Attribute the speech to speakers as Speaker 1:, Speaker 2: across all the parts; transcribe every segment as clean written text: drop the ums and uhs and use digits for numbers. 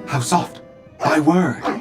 Speaker 1: How soft! Thy word!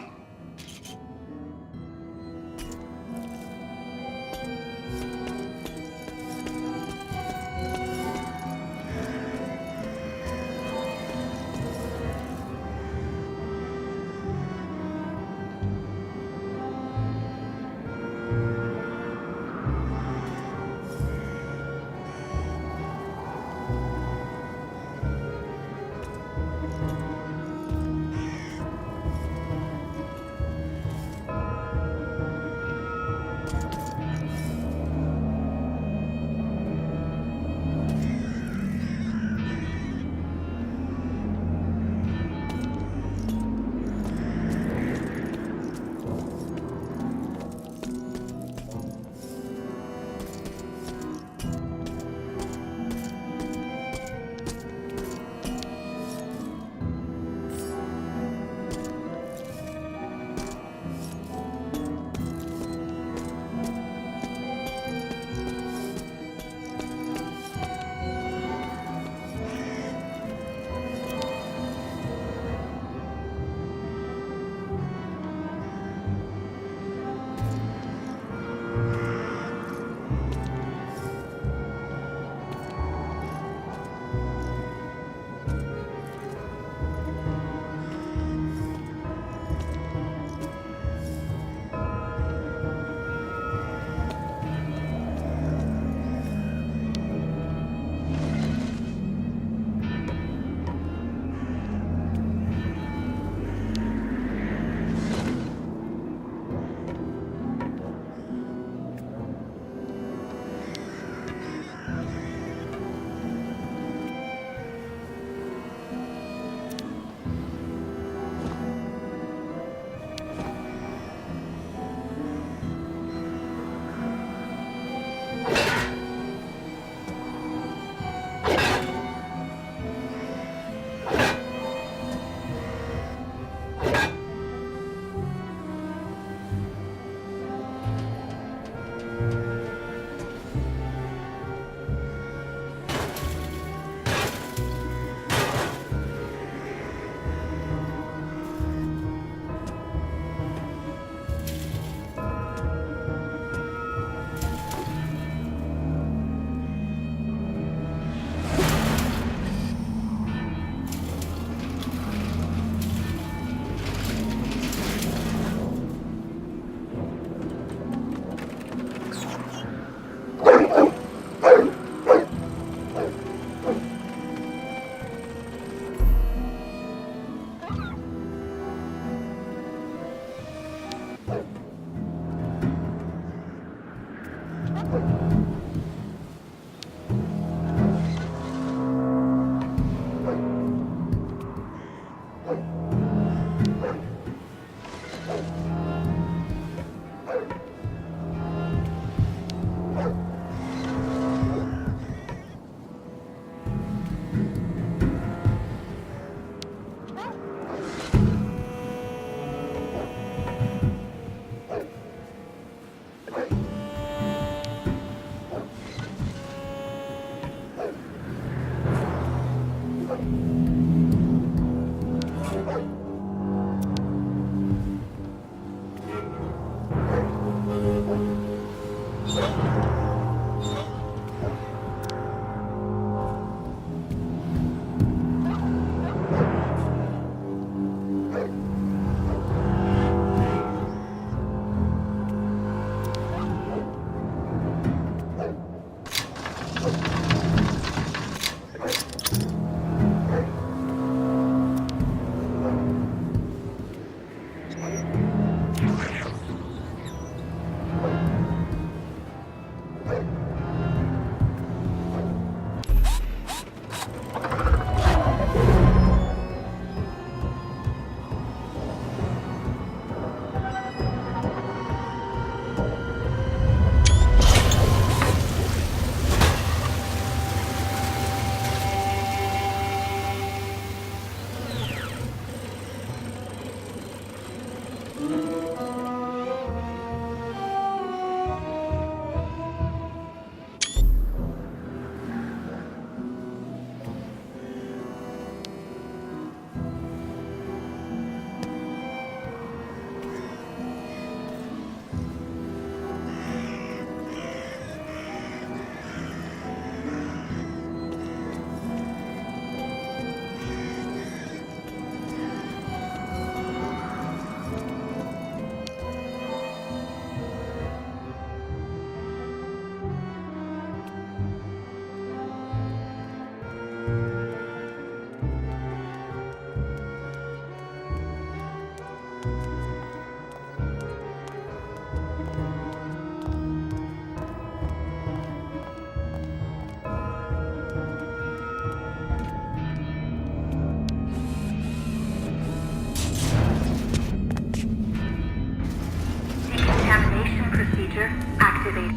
Speaker 2: procedure activated.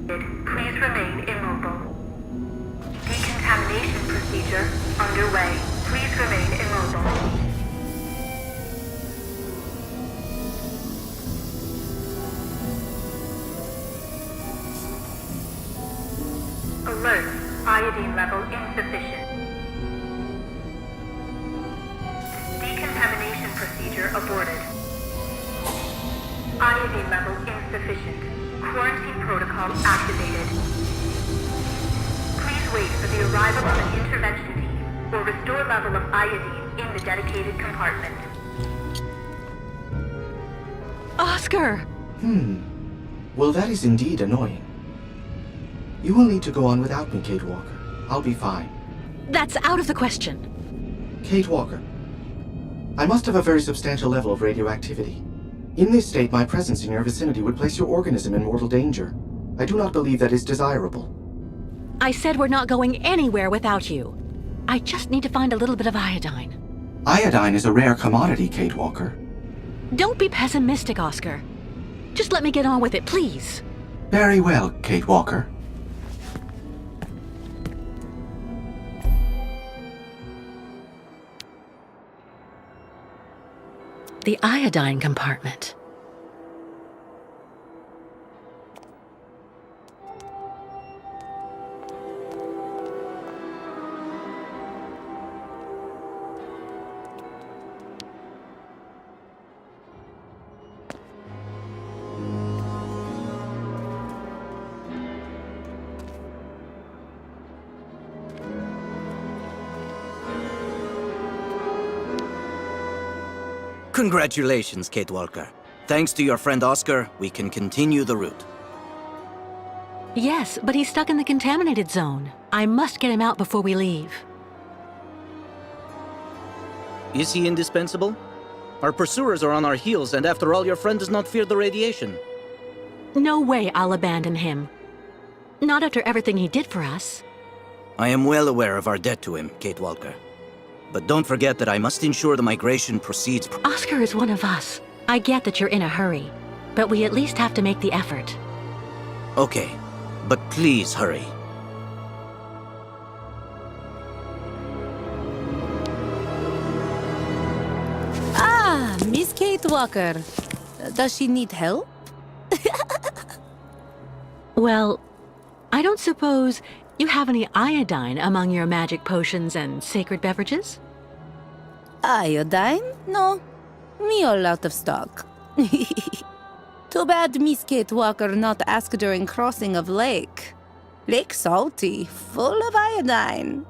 Speaker 2: Please remain immobile. Decontamination procedure underway. Please remain immobile. Alert. Iodine level insufficient. Decontamination procedure aborted. Iodine level insufficient. Quarantine protocol activated. Please wait for the arrival of an intervention team or restore level of iodine in the dedicated compartment.
Speaker 3: Oscar!
Speaker 1: Well, that is indeed annoying. You will need to go on without me, Kate Walker. I'll be fine.
Speaker 3: That's out of the question.
Speaker 1: Kate Walker, I must have a very substantial level of radioactivity. In this state, my presence in your vicinity would place your organism in mortal danger. I do not believe that is desirable.
Speaker 3: I said we're not going anywhere without you. I just need to find a little bit of iodine.
Speaker 1: Iodine is a rare commodity, Kate Walker.
Speaker 3: Don't be pessimistic, Oscar. Just let me get on with it, please.
Speaker 1: Very well, Kate Walker.
Speaker 3: The iodine compartment.
Speaker 4: Congratulations, Kate Walker. Thanks to your friend Oscar, we can continue the route.
Speaker 3: Yes, but he's stuck in the contaminated zone. I must get him out before we leave.
Speaker 4: Is he indispensable? Our pursuers are on our heels, and after all, your friend does not fear the radiation.
Speaker 3: No way I'll abandon him. Not after everything he did for us.
Speaker 4: I am well aware of our debt to him, Kate Walker. But don't forget that I must ensure the migration proceeds.
Speaker 3: Oscar is one of us. I get that you're in a hurry, but we at least have to make the effort.
Speaker 4: Okay, but please hurry.
Speaker 5: Ah, Miss Kate Walker. Does she need help?
Speaker 3: Well, I don't suppose you have any iodine among your magic potions and sacred beverages?
Speaker 5: Iodine? No. Me all out of stock. Too bad Miss Kate Walker not ask during crossing of lake. Lake salty, full of iodine.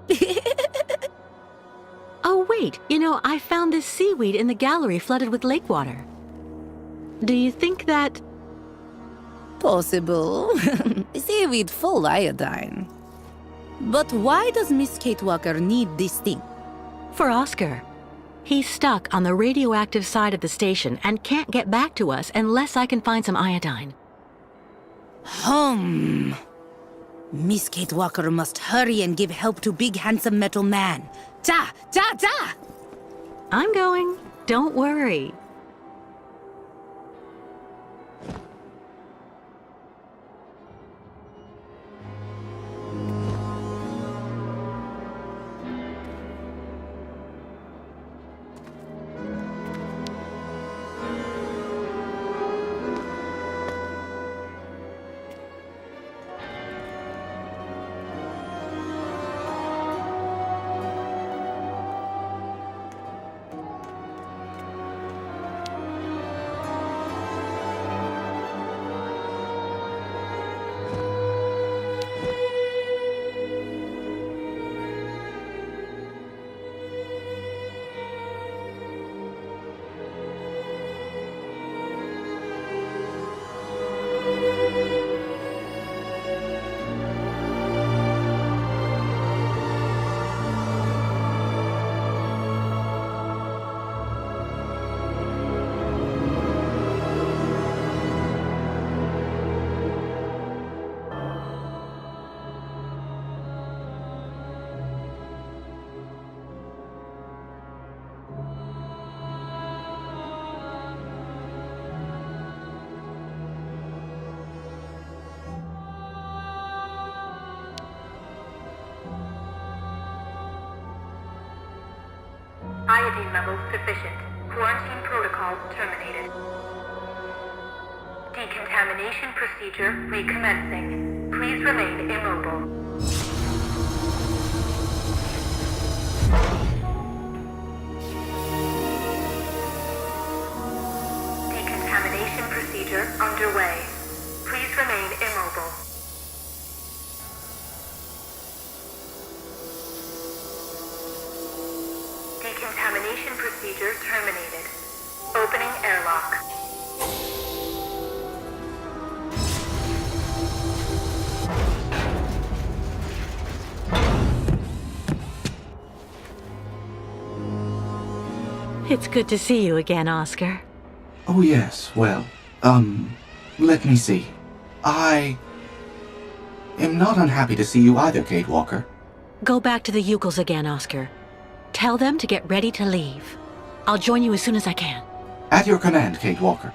Speaker 3: Oh, wait. I found this seaweed in the gallery flooded with lake water. Do you think that...
Speaker 5: Possible. Seaweed full iodine. But why does Miss Kate Walker need this thing?
Speaker 3: For Oscar. He's stuck on the radioactive side of the station and can't get back to us unless I can find some iodine.
Speaker 5: Miss Kate Walker must hurry and give help to big handsome metal man. Ta! Ta! Ta!
Speaker 3: I'm going. Don't worry.
Speaker 2: iodine levels sufficient. Quarantine protocol terminated. Decontamination procedure recommencing. Please remain immobile. Decontamination procedure underway. Please remain immobile. Decontamination procedure terminated. Opening airlock.
Speaker 3: It's good to see you again, Oscar.
Speaker 1: Oh yes, well, let me see. I am not unhappy to see you either, Kate Walker.
Speaker 3: Go back to the Yukels again, Oscar. Tell them to get ready to leave. I'll join you as soon as I can.
Speaker 1: At your command, Kate Walker.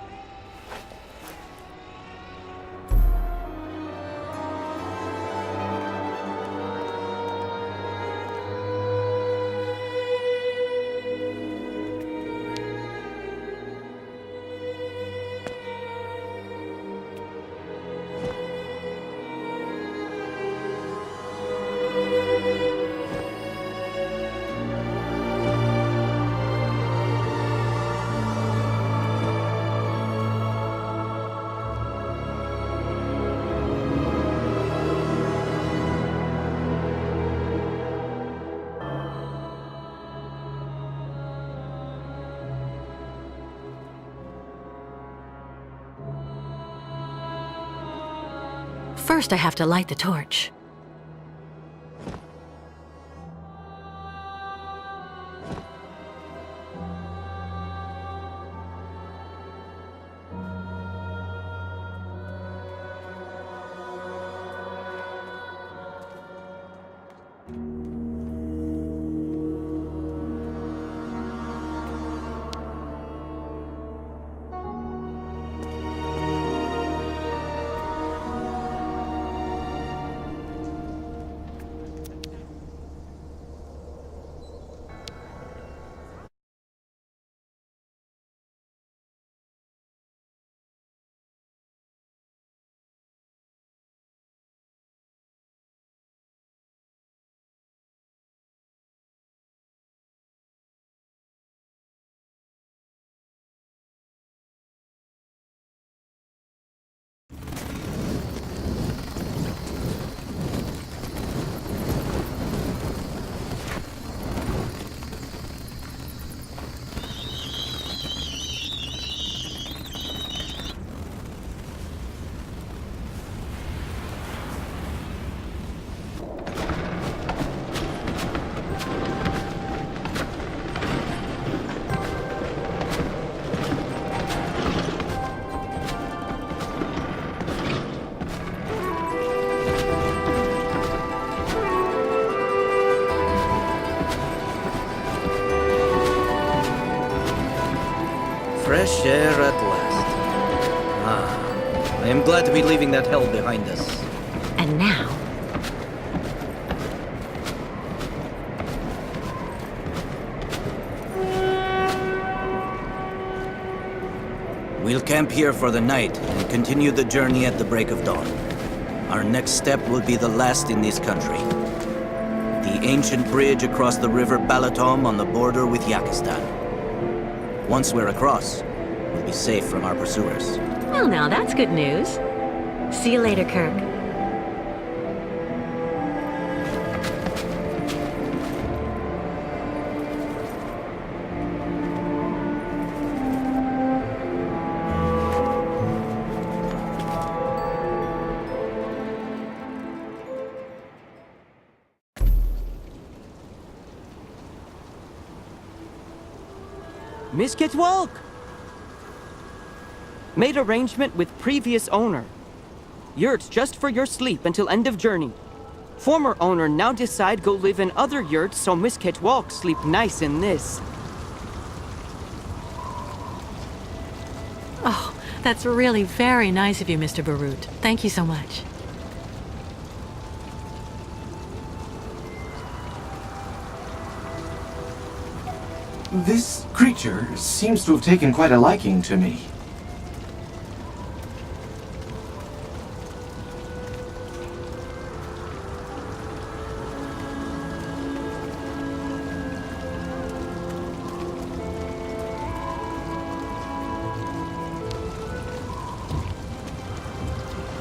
Speaker 3: First, I have to light the torch.
Speaker 4: Fresh air at last. I am glad to be leaving that hell behind us.
Speaker 3: And now,
Speaker 4: We'll camp here for the night and continue the journey at the break of dawn. Our next step will be the last in this country. The ancient bridge across the river Balatom on the border with Yakistan. Once we're across, we'll be safe from our pursuers.
Speaker 3: well, now that's good news. See you later, Kirk.
Speaker 6: Miss Kitwalk! Made arrangement with previous owner. Yurts just for your sleep until end of journey. Former owner now decide go live in other yurts so Miss Kitwalk sleep nice in this.
Speaker 3: Oh, that's really very nice of you, Mr. Barut. Thank you so much.
Speaker 1: This creature seems to have taken quite a liking to me.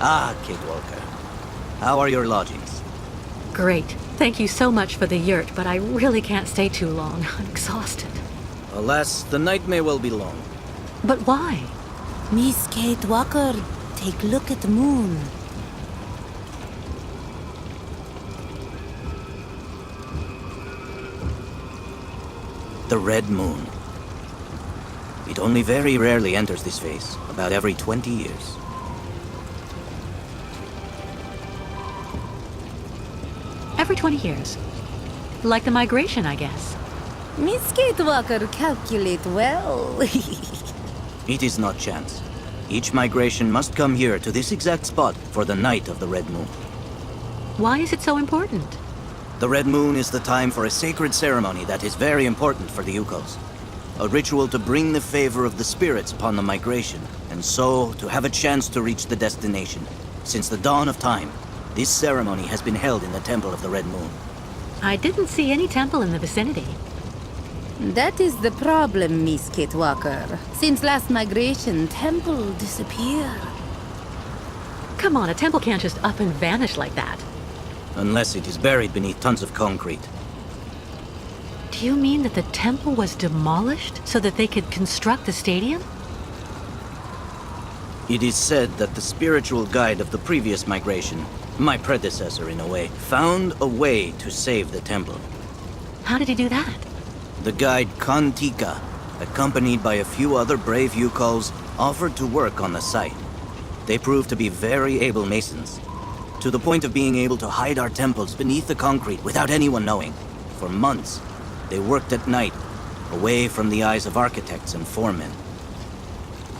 Speaker 4: Ah, Kate Walker. How are your lodgings?
Speaker 3: Great. Thank you so much for the yurt, but I really can't stay too long. I'm exhausted.
Speaker 4: Alas, the night may well be long.
Speaker 3: But why?
Speaker 5: Miss Kate Walker, take a look at the moon.
Speaker 4: The red moon. It only very rarely enters this phase, about every 20 years.
Speaker 3: Every 20 years. Like the migration, I guess.
Speaker 5: Miss Kate Walker calculate well.
Speaker 4: It is not chance. Each migration must come here to this exact spot for the night of the red moon.
Speaker 3: Why is it so important?
Speaker 4: The red moon is the time for a sacred ceremony that is very important for the Yukos. A ritual to bring the favor of the spirits upon the migration, and so to have a chance to reach the destination. Since the dawn of time, this ceremony has been held in the Temple of the Red Moon.
Speaker 3: I didn't see any temple in the vicinity.
Speaker 5: That is the problem, Miss Kate Walker. Since last migration, temple disappeared.
Speaker 3: Come on, a temple can't just up and vanish like that.
Speaker 4: Unless it is buried beneath tons of concrete.
Speaker 3: Do you mean that the temple was demolished so that they could construct the stadium?
Speaker 4: It is said that the spiritual guide of the previous migration, my predecessor in a way, found a way to save the temple.
Speaker 3: How did he do that?
Speaker 4: The guide Kantika, accompanied by a few other brave Yukos, offered to work on the site. They proved to be very able masons, to the point of being able to hide our temples beneath the concrete without anyone knowing. For months, they worked at night, away from the eyes of architects and foremen.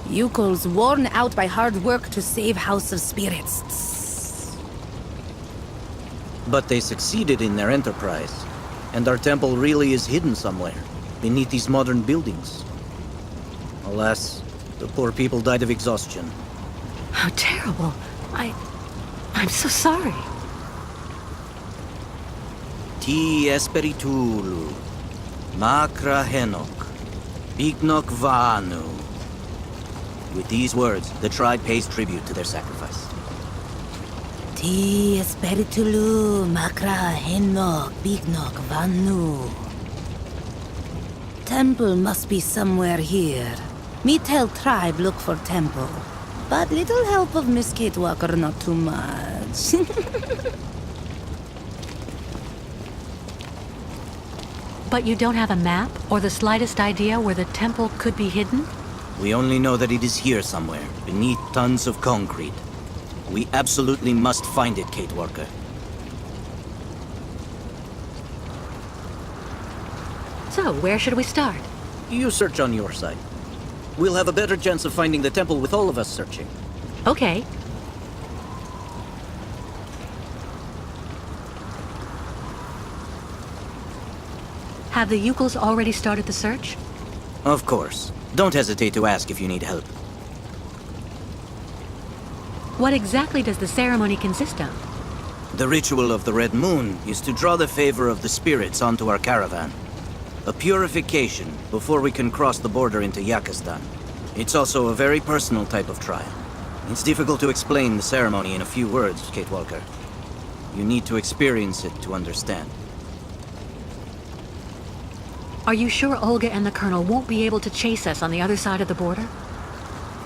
Speaker 5: Yukos worn out by hard work to save House of Spirits.
Speaker 4: But they succeeded in their enterprise, and our temple really is hidden somewhere, beneath these modern buildings. Alas, the poor people died of exhaustion.
Speaker 3: How terrible. I'm so sorry.
Speaker 4: Ti esperitulu, makra henok, bignok vanu. With these words, the tribe pays tribute to their sacrifice.
Speaker 5: Ti esperitulu makra henok bignok vanu. Temple must be somewhere here. Me tell tribe look for temple. But little help of Miss Kate Walker, not too much.
Speaker 3: But you don't have a map or the slightest idea where the temple could be hidden?
Speaker 4: We only know that it is here somewhere, beneath tons of concrete. We absolutely must find it, Kate Walker.
Speaker 3: So, where should we start?
Speaker 4: You search on your side. We'll have a better chance of finding the temple with all of us searching.
Speaker 3: Okay. Have the Yukos already started the search?
Speaker 4: Of course. Don't hesitate to ask if you need help.
Speaker 3: What exactly does the ceremony consist of?
Speaker 4: The ritual of the Red Moon is to draw the favor of the spirits onto our caravan. A purification before we can cross the border into Yakistan. It's also a very personal type of trial. It's difficult to explain the ceremony in a few words, Kate Walker. You need to experience it to understand.
Speaker 3: Are you sure Olga and the Colonel won't be able to chase us on the other side of the border?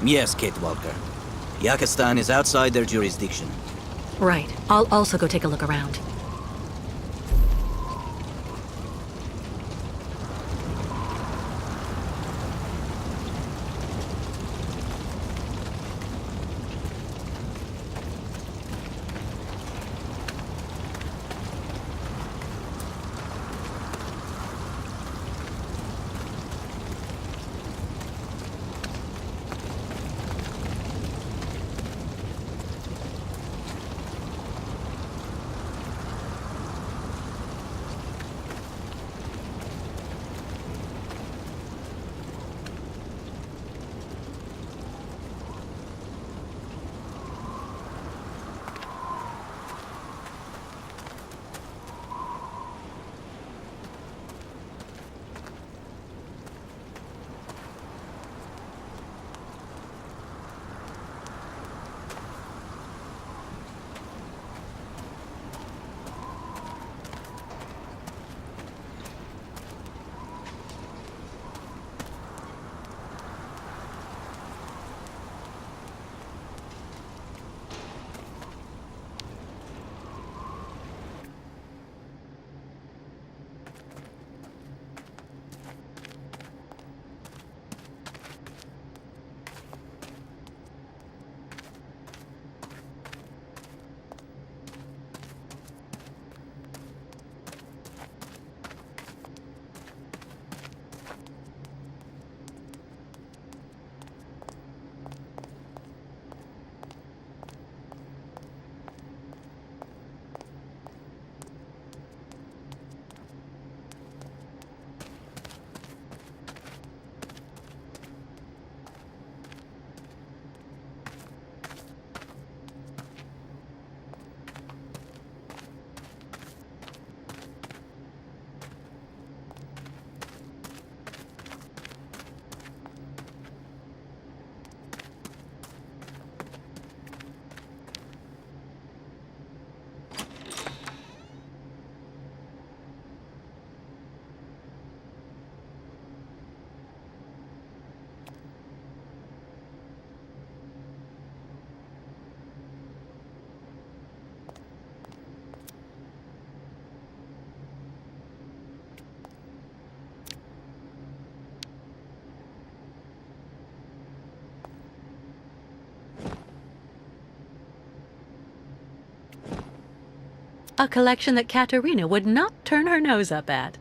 Speaker 4: Yes, Kate Walker. Yakistan is outside their jurisdiction.
Speaker 3: Right. I'll also go take a look around. A collection that Katerina would not turn her nose up at.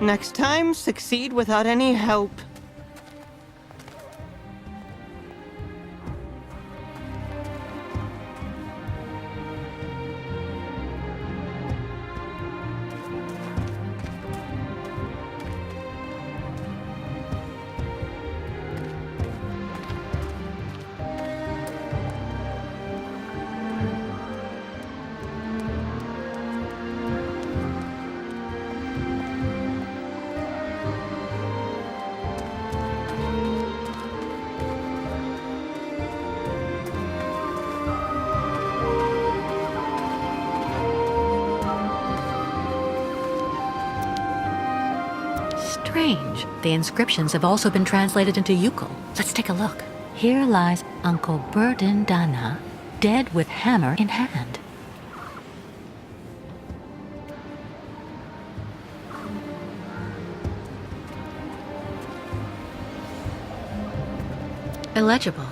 Speaker 6: Next time, succeed without any help.
Speaker 3: Strange. The inscriptions have also been translated into Yukon. Let's take a look. Here lies Uncle Burden Dana, dead with hammer in hand. Illegible.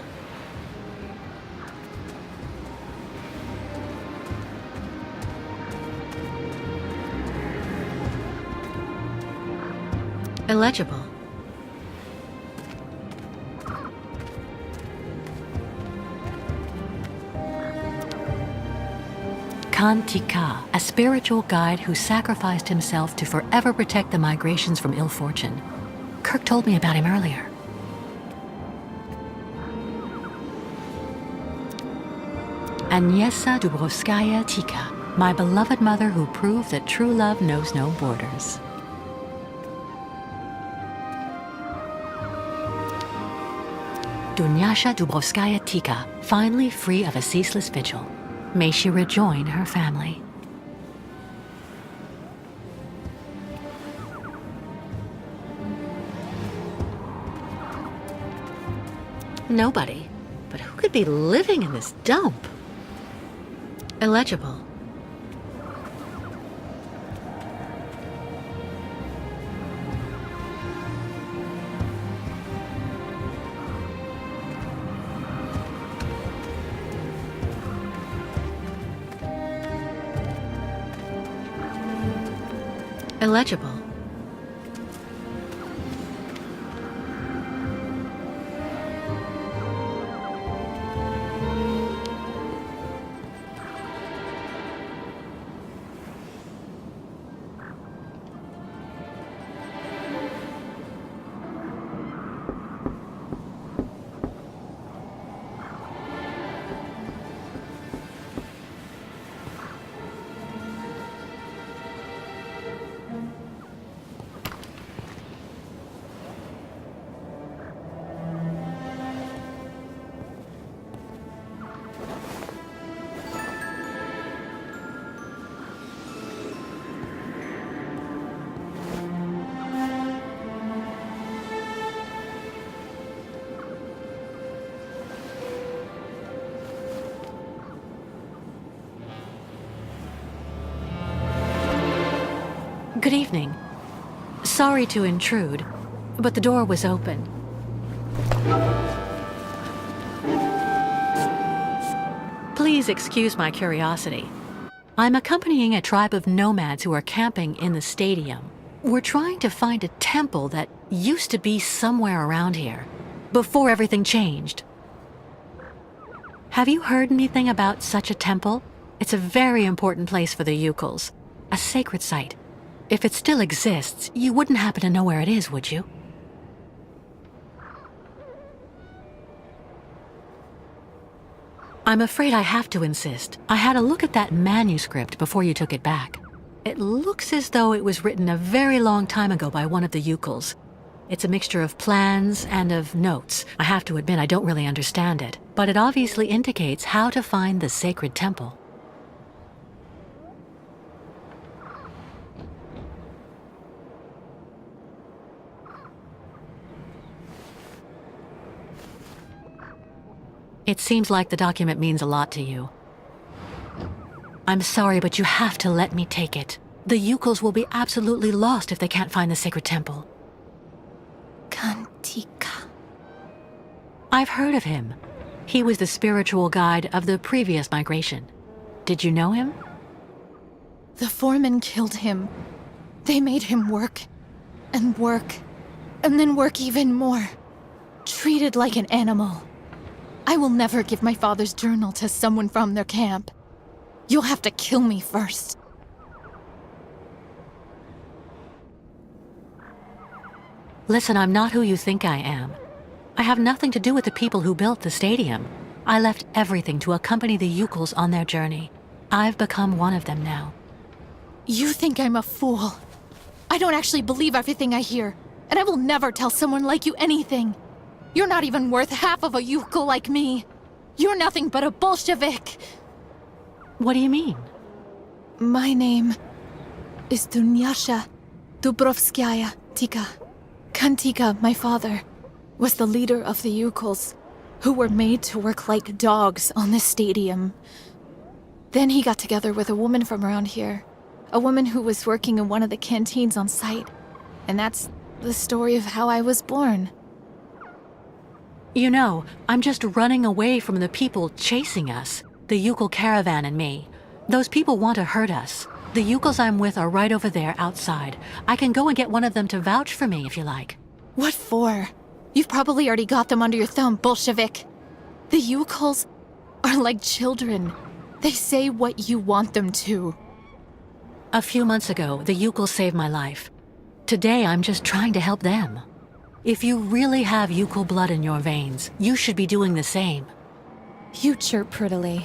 Speaker 3: Illegible. Kantika, a spiritual guide who sacrificed himself to forever protect the migrations from ill fortune. Kirk told me about him earlier. Agnieszka Dubrovskaya Tika, my beloved mother who proved that true love knows no borders. Dunyasha Dubrovskaya Tika, finally free of a ceaseless vigil. May she rejoin her family. Nobody. But who could be living in this dump? Illegible. Illegible. Good evening. Sorry to intrude, but the door was open. Please excuse my curiosity. I'm accompanying a tribe of nomads who are camping in the stadium. We're trying to find a temple that used to be somewhere around here, before everything changed. Have you heard anything about such a temple? It's a very important place for the Yukals, a sacred site. If it still exists, you wouldn't happen to know where it is, would you? I'm afraid I have to insist. I had a look at that manuscript before you took it back. It looks as though it was written a very long time ago by one of the Yukals. It's a mixture of plans and of notes. I have to admit I don't really understand it, but it obviously indicates how to find the sacred temple. It seems like the document means a lot to you. I'm sorry, but you have to let me take it. The Yukals will be absolutely lost if they can't find the sacred temple.
Speaker 5: Kantika.
Speaker 3: I've heard of him. He was the spiritual guide of the previous migration. Did you know him?
Speaker 7: The foreman killed him. They made him work, and then work even more. Treated like an animal. I will never give my father's journal to someone from their camp. You'll have to kill me first.
Speaker 3: Listen, I'm not who you think I am. I have nothing to do with the people who built the stadium. I left everything to accompany the Yukals on their journey. I've become one of them now.
Speaker 7: You think I'm a fool. I don't actually believe everything I hear, and I will never tell someone like you anything. You're not even worth half of a Yukal like me. You're nothing but a Bolshevik.
Speaker 3: What do you mean?
Speaker 7: My name is Dunyasha Dubrovskaya Tika. Kantika, my father, was the leader of the Yukals, who were made to work like dogs on the stadium. Then he got together with a woman from around here, a woman who was working in one of the canteens on site. And that's the story of how I was born.
Speaker 3: You know, I'm just running away from the people chasing us, the Yukal caravan and me. Those people want to hurt us. The Yukals I'm with are right over there outside. I can go and get one of them to vouch for me if you like.
Speaker 7: What for? You've probably already got them under your thumb, Bolshevik. The Yukals are like children. They say what you want them to.
Speaker 3: A few months ago, the Yukals saved my life. Today, I'm just trying to help them. If you really have Yukal blood in your veins, you should be doing the same.
Speaker 7: You chirp prettily,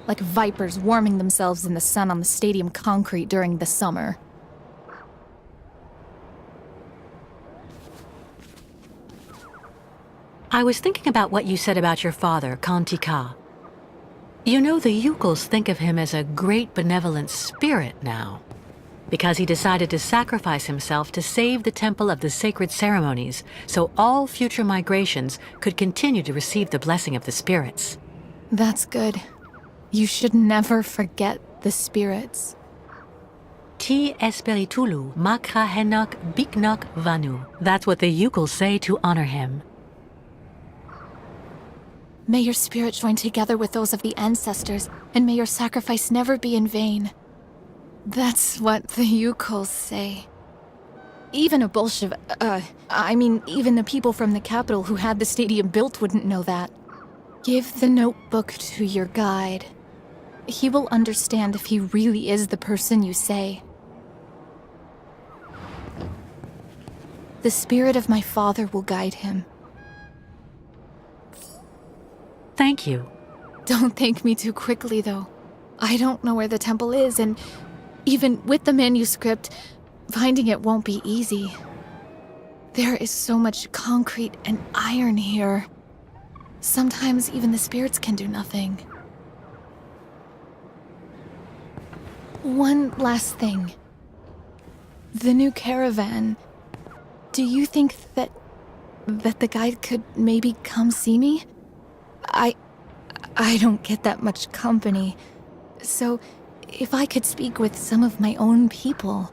Speaker 7: like vipers warming themselves in the sun on the stadium concrete during the summer.
Speaker 3: I was thinking about what you said about your father, Kantika. You know, the Yukals think of him as a great benevolent spirit now, because he decided to sacrifice himself to save the Temple of the Sacred Ceremonies, so all future migrations could continue to receive the blessing of the spirits.
Speaker 7: That's good. You should never forget the spirits.
Speaker 3: Ti Espiritulu Makra Henok Biknok Vanu. That's what the Yukals say to honor him.
Speaker 7: May your spirit join together with those of the ancestors, and may your sacrifice never be in vain. That's what the Yukals say. Even a Bolshevik, even the people from the capital who had the stadium built wouldn't know that. Give the notebook to your guide. He will understand if he really is the person you say. The spirit of my father will guide him.
Speaker 3: Thank you.
Speaker 7: Don't thank me too quickly, though. I don't know where the temple is, and even with the manuscript, finding it won't be easy. There is so much concrete and iron here. Sometimes even the spirits can do nothing. One last thing. The new caravan. Do you think that the guide could maybe come see me? I don't get that much company. So, if I could speak with some of my own people.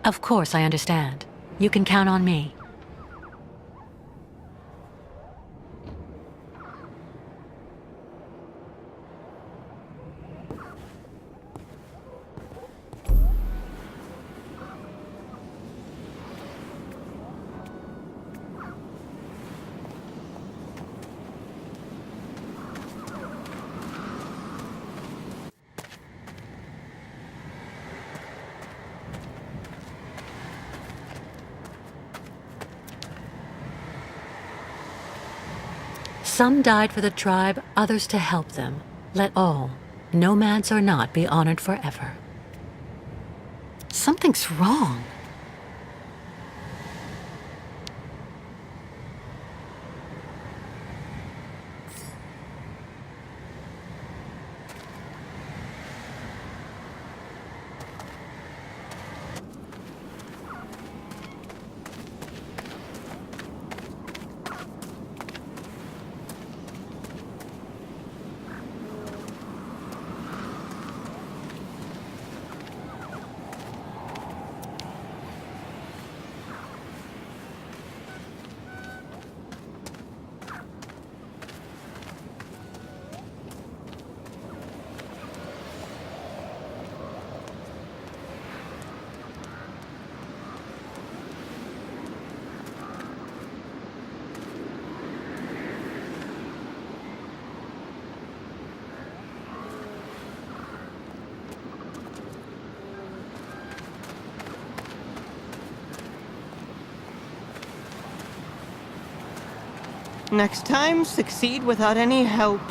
Speaker 3: Of course, I understand. You can count on me. Some died for the tribe, others to help them. Let all, nomads or not, be honored forever. Something's wrong.
Speaker 6: Next time, succeed without any help.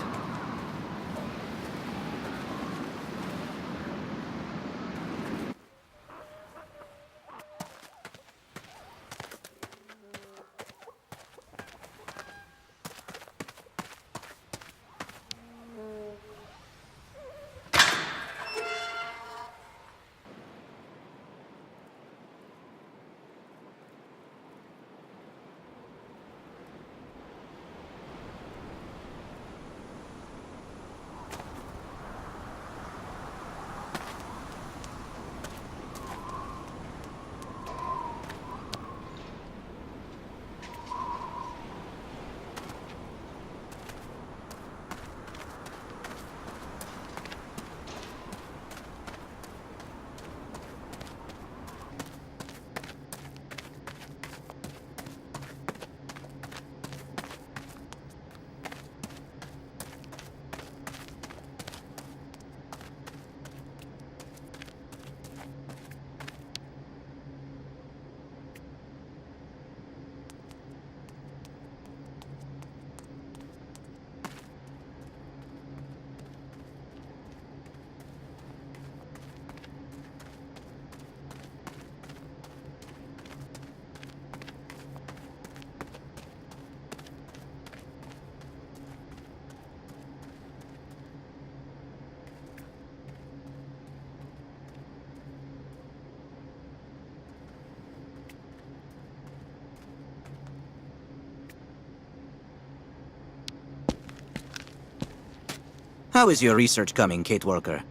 Speaker 4: How is your research coming, Kate Walker?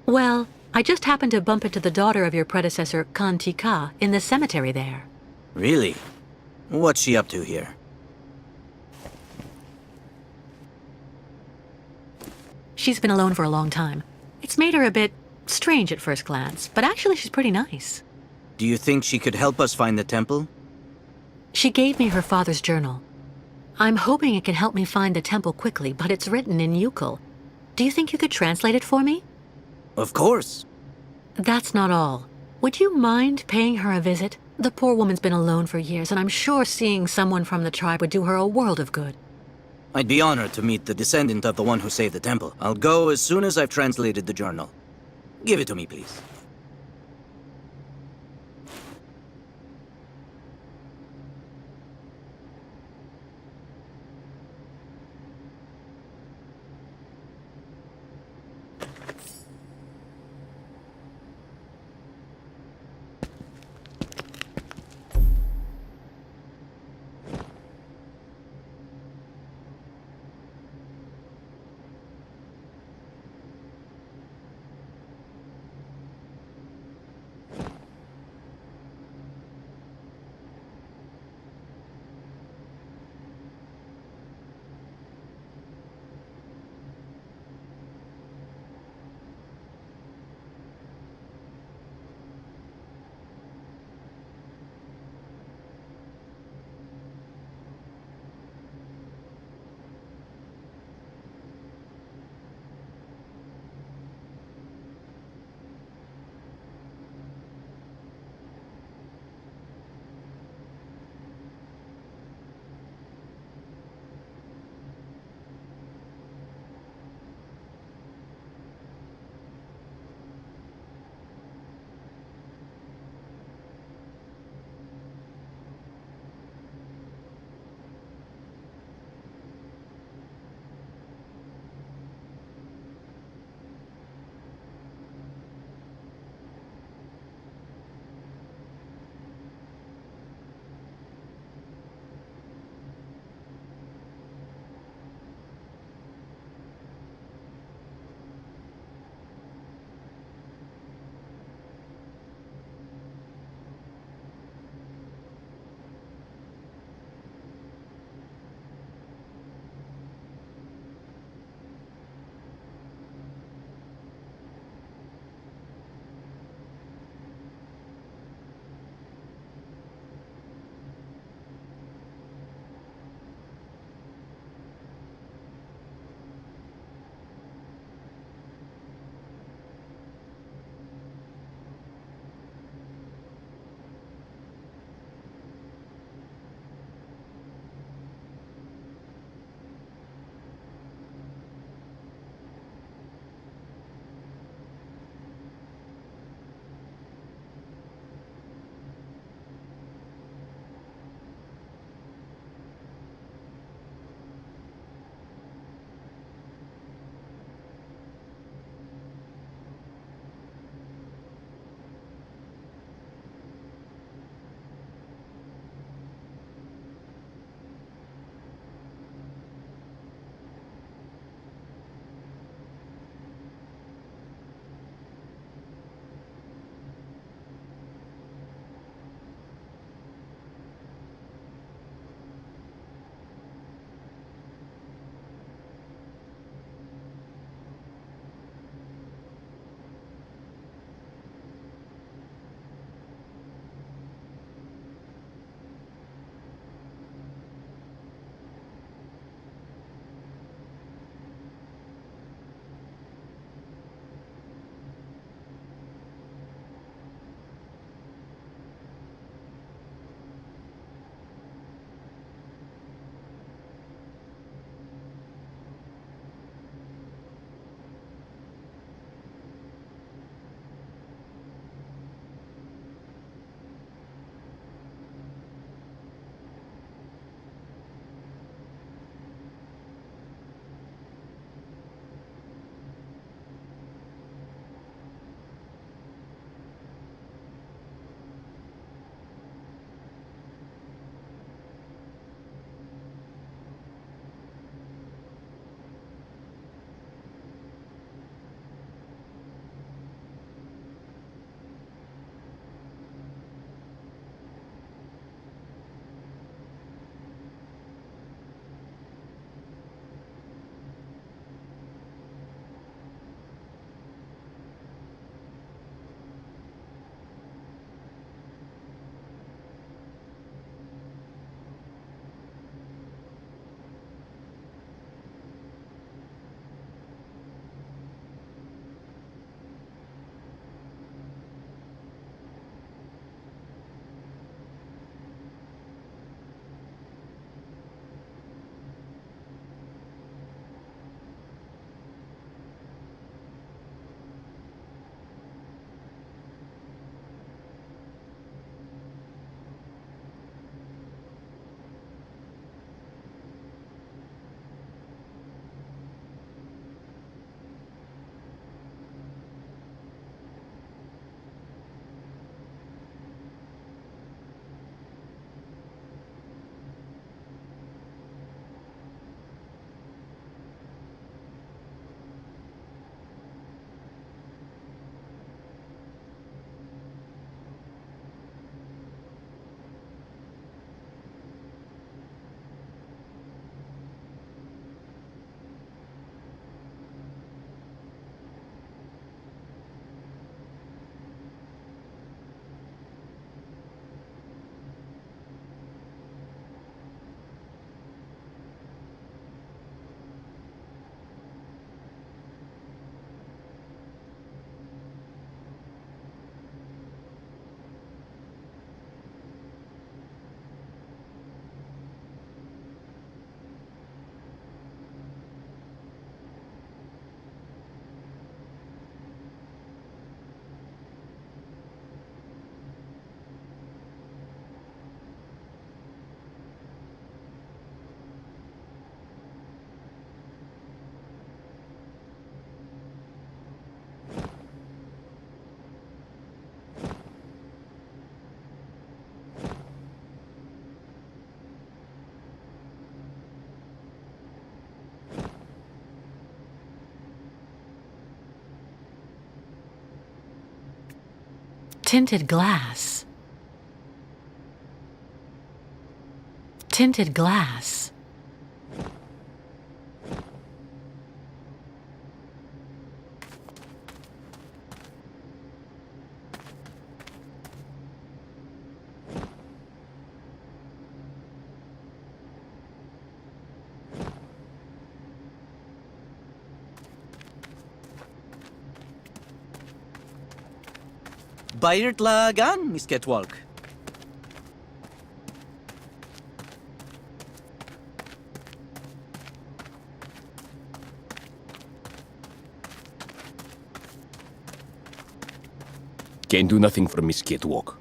Speaker 3: Well, I just happened to bump into the daughter of your predecessor, Kantika, in the cemetery there.
Speaker 4: Really? What's she up to here?
Speaker 3: She's been alone for a long time. It's made her a bit strange at first glance, but actually she's pretty nice.
Speaker 4: Do you think she could help us find the temple?
Speaker 3: She gave me her father's journal. I'm hoping it can help me find the temple quickly, but it's written in Yukul. Do you think you could translate it for me?
Speaker 4: Of course.
Speaker 3: That's not all. Would you mind paying her a visit? The poor woman's been alone for years, and I'm sure seeing someone from the tribe would do her a world of good.
Speaker 4: I'd be honored to meet the descendant of the one who saved the temple. I'll go as soon as I've translated the journal. Give it to me, please.
Speaker 3: Tinted glass. Tinted glass.
Speaker 4: Bayert lagan, Miss Catwalk.
Speaker 8: Can do nothing for Miss Catwalk.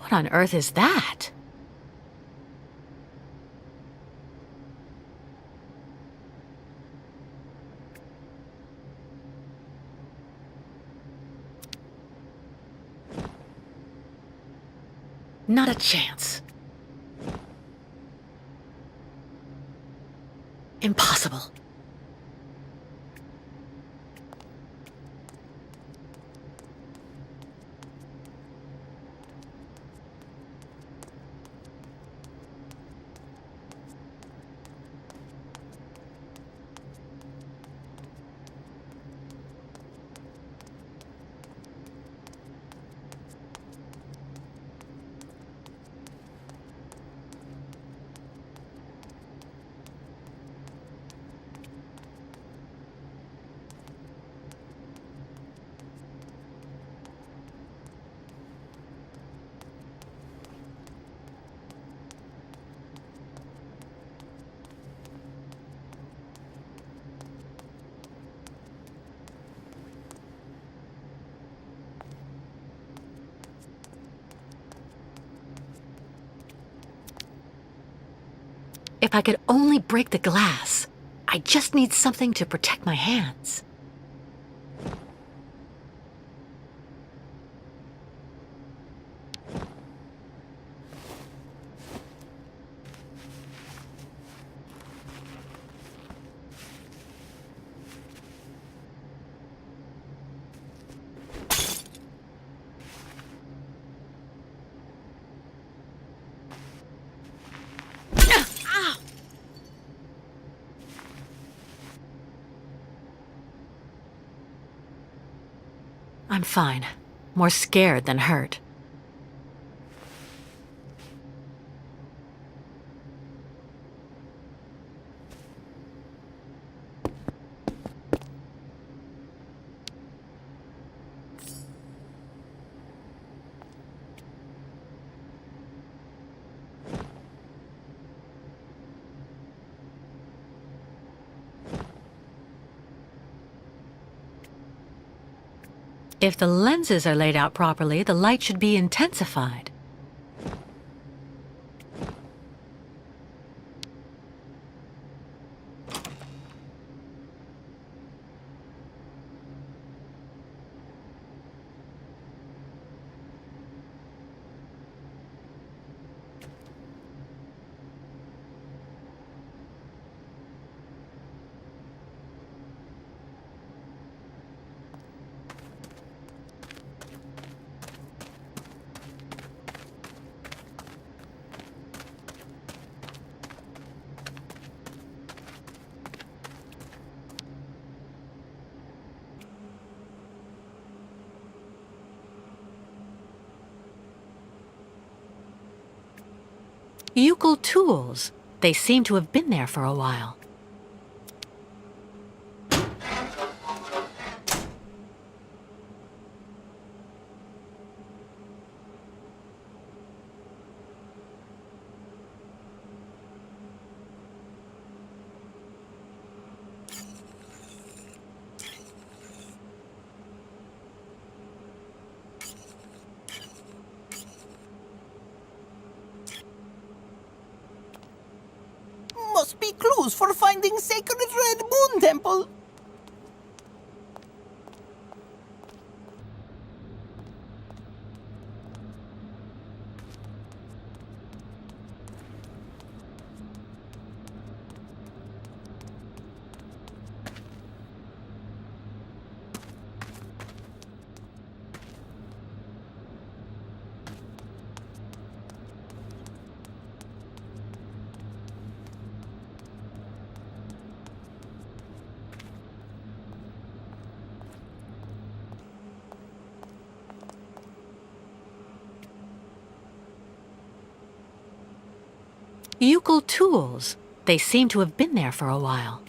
Speaker 3: What on earth is that? Not a chance. Impossible. If I could only break the glass. I just need something to protect my hands. I'm fine. More scared than hurt. If the lenses are laid out properly, the light should be intensified. Euclid tools. They seem to have been there for a while.
Speaker 9: Must be clues for finding Sacred Red Moon Temple.
Speaker 3: Euclid tools. They seem to have been there for a while.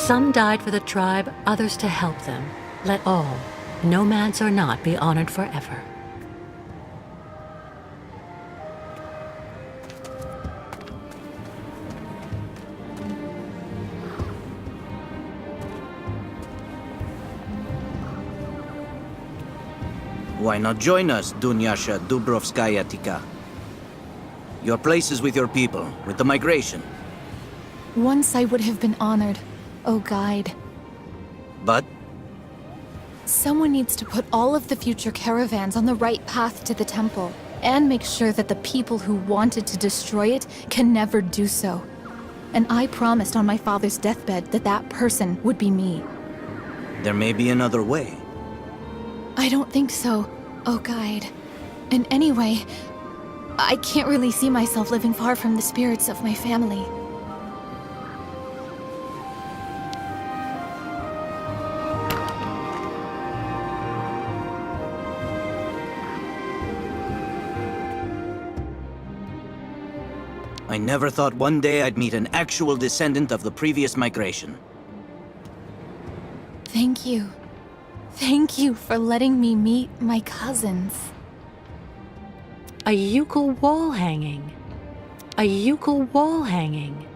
Speaker 3: Some died for the tribe, others to help them. Let all, nomads or not, be honored forever.
Speaker 4: Why not join us, Dunyasha Dubrovskaya Tika? Your place is with your people, with the migration.
Speaker 7: Once I would have been honored, O guide.
Speaker 4: But
Speaker 7: Someone needs to put all of the future caravans on the right path to the temple, and make sure that the people who wanted to destroy it can never do so. And I promised on my father's deathbed that that person would be me.
Speaker 4: there may be another way.
Speaker 7: I don't think so, O guide. And anyway, I can't really see myself living far from the spirits of my family.
Speaker 4: I never thought one day I'd meet an actual descendant of the previous migration.
Speaker 7: Thank you. Thank you for letting me meet my cousins.
Speaker 3: A Yukal wall hanging. A Yukal wall hanging.